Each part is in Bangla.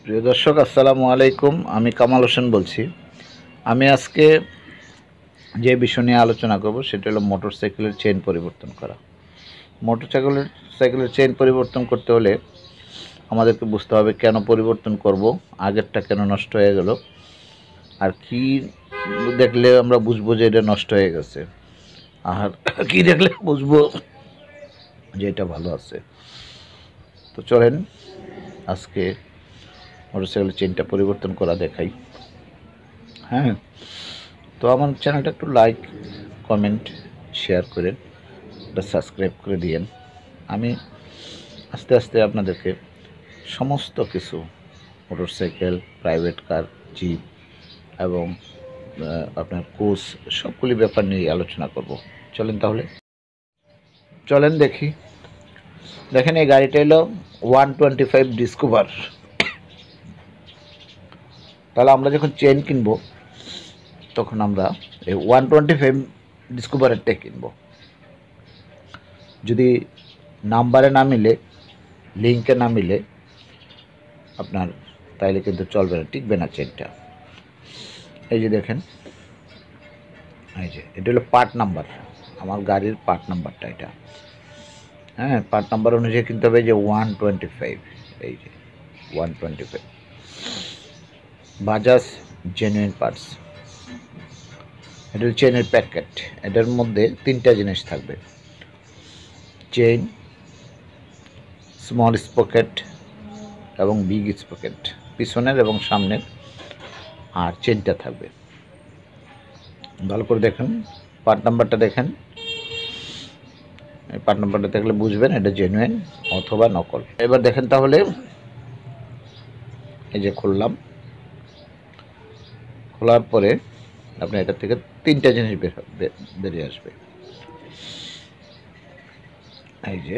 প্রিয় দর্শক, আসসালামু আলাইকুম। আমি কামাল হোসেন বলছি। আমি আজকে যে বিষয় নিয়ে আলোচনা করব সেটা হলো মোটরসাইকেলের চেইন পরিবর্তন করা। মোটরসাইকেলের চেইন পরিবর্তন করতে হলে আমাদেরকে বুঝতে হবে কেন পরিবর্তন করব, আগেরটা কেন নষ্ট হয়ে গেল, আর কি দেখলে আমরা বুঝবো যে এটা নষ্ট হয়ে গেছে, আর কি দেখলে বুঝবো যে এটা ভালো আছে। তো চলেন আজকে মোটরসাইকেলের চেইনটা পরিবর্তন করা দেখাই। হ্যাঁ, তো আমার চ্যানেলটা একটু লাইক, কমেন্ট, শেয়ার করেন, এটা সাবস্ক্রাইব করে দিয়েন। আমি আস্তে আস্তে আপনাদেরকে সমস্ত কিছু মোটরসাইকেল, প্রাইভেট কার, জিপ এবং আপনার কোচ সবগুলি ব্যাপার নিয়ে আলোচনা করব। চলেন দেখি। দেখেন, এই গাড়িটা হলো 125 ডিসকভার। তাহলে আমরা যখন চেইন কিনবো তখন আমরা এই 125 ডিসকভারেরটাই কিনবো। যদি নাম্বারে না মিলে, লিঙ্কে না মিলে আপনার, তাইলে কিন্তু চলবে না, টিকবে না চেনটা। এই যে দেখেন, এই যে এটা হলো পার্ট নাম্বার, আমার গাড়ির পার্ট নাম্বারটা এটা। হ্যাঁ, পার্ট নাম্বার অনুযায়ী কিনতে হবে। যে 125, এই যে 125 বাজাজ জেনুইন পার্টস। এটা হলো চেনের প্যাকেট। এটার মধ্যে 3টা জিনিস থাকবে: চেইন, স্মল স্পকেট এবং বিগ স্পকেট, পিছনের এবং সামনের, আর চেনটা থাকবে। ভালো করে দেখেন, পার্ট নাম্বারটা দেখেন। এই পার্ট নাম্বারটা দেখলে বুঝবেন এটা জেনুইন অথবা নকল। এবার দেখেন তাহলে, এই যে খুললাম, খোলার পরে আপনি এটা থেকে 3টা জিনিস বেরিয়ে আসবে। এই যে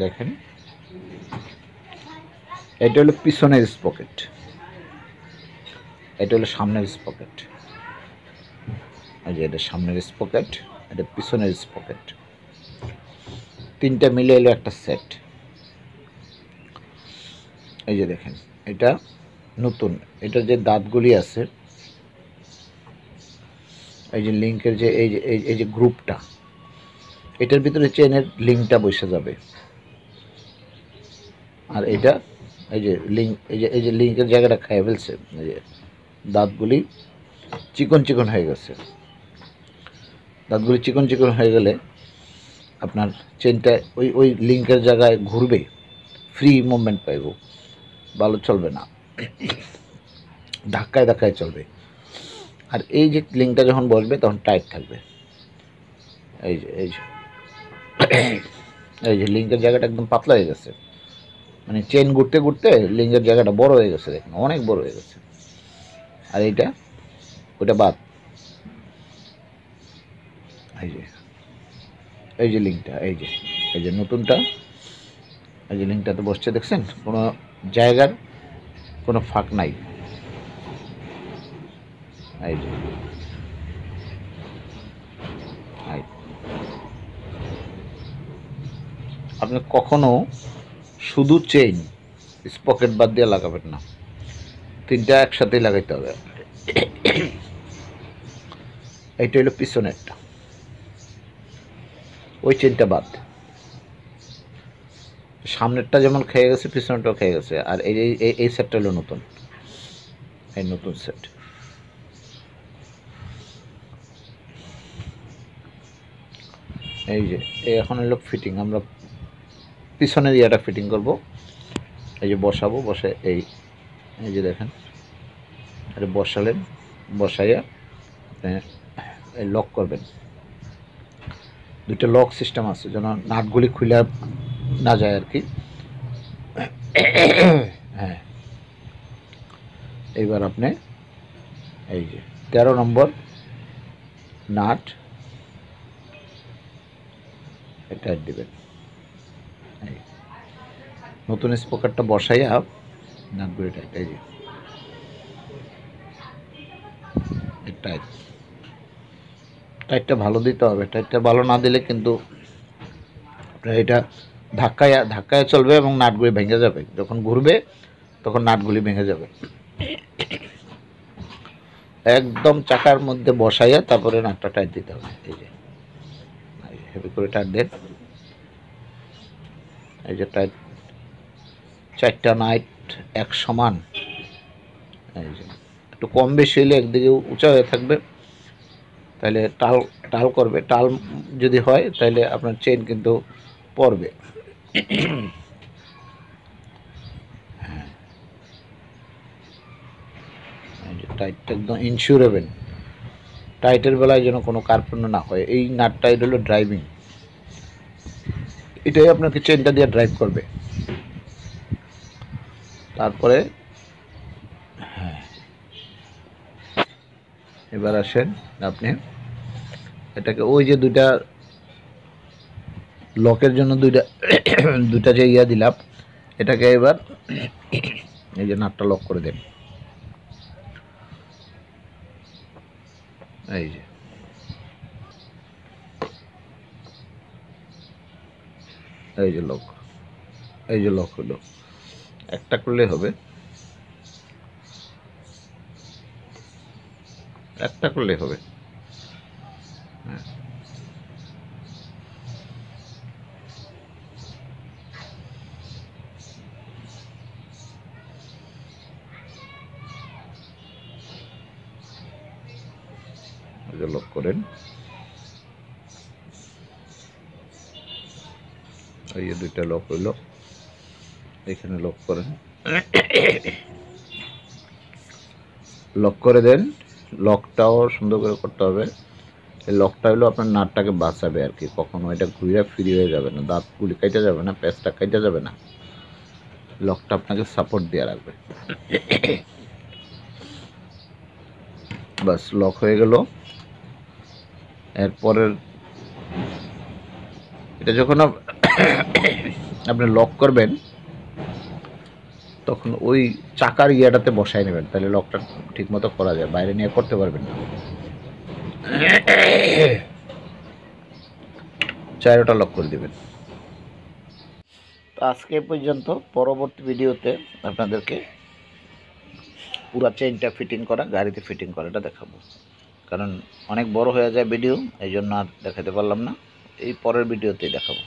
দেখেন, এটা হলো পিছনের স্পকেট, এটা হলো সামনের স্পকেট। এই যে এটা সামনের স্পকেট, এটা পিছনের স্পকেট, 3টা মিলে এলো একটা সেট। এই যে দেখেন, এটা নতুন, এটার যে দাঁতগুলি আছে, এই যে লিঙ্কের যে এই যে গ্রুপটা, এটার ভিতরে চেনের লিঙ্কটা বসে যাবে। আর এটা এই যে লিঙ্ক, এই যে লিঙ্কের জায়গাটা খাইয়ে ফেলছে। এই যে দাঁতগুলি চিকন চিকন হয়ে গেছে। দাঁতগুলি চিকন চিকন হয়ে গেলে আপনার চেনটা ওই লিঙ্কের জায়গায় ঘুরবে, ফ্রি মুভমেন্ট পাইব, ভালো চলবে না, ধাক্কায় ধাক্কায় চলবে। আর এই যে লিঙ্কটা যখন বসবে তখন টাইট থাকবে। এই যে এই যে লিঙ্কের জায়গাটা একদম পাতলা হয়ে গেছে, মানে চেন ঘুরতে ঘুরতে লিঙ্কের জায়গাটা বড় হয়ে গেছে, দেখেন অনেক বড় হয়ে গেছে। আর এইটা, ওটা বাদ। এই যে লিঙ্কটা, এই যে নতুনটা, এই যে লিঙ্কটাতে বসছে, দেখছেন কোনো জায়গার কোনো ফাঁক নাই। এই যে আপনি কখনো শুধু চেইন স্পকেট বাদ দিয়ে লাগাবেন না, 3টা একসাথেই লাগাইতে হবে। এইটা হলো পিছনেরটা, ওই চেনটা বাদ। সামনেরটা যেমন খেয়ে গেছে, পিছনেরটাও খেয়ে গেছে। আর এই সেটটা হলো নতুন, এই নতুন সেট। এই যে এখন হলো ফিটিং, আমরা পিছনের ইয়াটা ফিটিং করব। এই যে বসাবো, বসে এই যে দেখেন, এটা বসালেন, বসাইয়া আপনি এই লক করবেন। 2টা লক সিস্টেম আছে যেন নাটগুলি খুলে না যায় আর কি। হ্যাঁ, এইবার আপনি এই যে 13 নম্বর নাট এটা দিবেন। এই নতুন স্পকারটা বসাইয়া নাটগুলি টাইট, এই যে টাইটটা ভালো দিতে হবে। টাইটটা ভালো না দিলে কিন্তু এটা ধাক্কায় চলবে এবং নাটগুলি ভেঙে যাবে। যখন ঘুরবে তখন নাটগুলি ভেঙে যাবে। একদম চাকার মধ্যে বসাইয়া তারপরে নাটটা টাইট দিতে হবে। এই যে হেভি করে টাইট দেন। এই যে টাইট, 4টা নাট এক সমান। এই যে একটু কম বেশি হলে একদিকে উঁচা হয়ে থাকবে, তাহলে টাল টাল করবে। টাল যদি হয় তাহলে আপনার চেইন কিন্তু পড়বে। টাইটটা একদম ইনশিওর হবেন, টাইটের বেলায় যেন কোনো কার্পণ্য না হয়। এই নাট টাইট হলো ড্রাইভিং, এটাই আপনাকে চেনটা দিয়ে ড্রাইভ করবে। তারপরে হ্যাঁ, এবার আসেন আপনি এটাকে, ওই যে দুইটা লকের জন্য দুইটা যে ইয়া দিলাম, এটাকে এবার এই যে নাটটা লক করে দেন। এই যে এই যে লক, এই যে লক হলো। একটা করলে হবে, একটা করলে হবে। হ্যাঁ, এই যে লক করেন। এই যে দুইটা লক হইলো, এখানে লক করেন, লক করে দেন। লকটাও সুন্দর করে করতে হবে। এই লকটা হলো আপনার নাটটাকে বাঁচাবে আর কি, কখনো এটা ঘুরে ফ্রি হয়ে যাবে না, দাঁতগুলি কেটে যাবে না, প্যাঁচটা কেটে যাবে না। লকটা আপনাকে সাপোর্ট দিয়ে রাখবে। বাস লক হয়ে গেল। এরপরের এটা যখন আপনি লক করবেন তখন ওই চাকার ইয়াটাতে বসাই নেবেন, তাহলে লকটা ঠিক মতো করা যায়, বাইরে নিয়ে করতে পারবেন না। চারোটা লক করে দেবেন। তো আজকে পর্যন্ত, পরবর্তী ভিডিওতে আপনাদেরকে পুরো চেইনটা ফিটিং করা, গাড়িতে ফিটিং করাটা দেখাবো। কারণ অনেক বড় হয়ে যায় ভিডিও, এই জন্য আর দেখাতে পারলাম না। এই পরের ভিডিওতেই দেখাবো।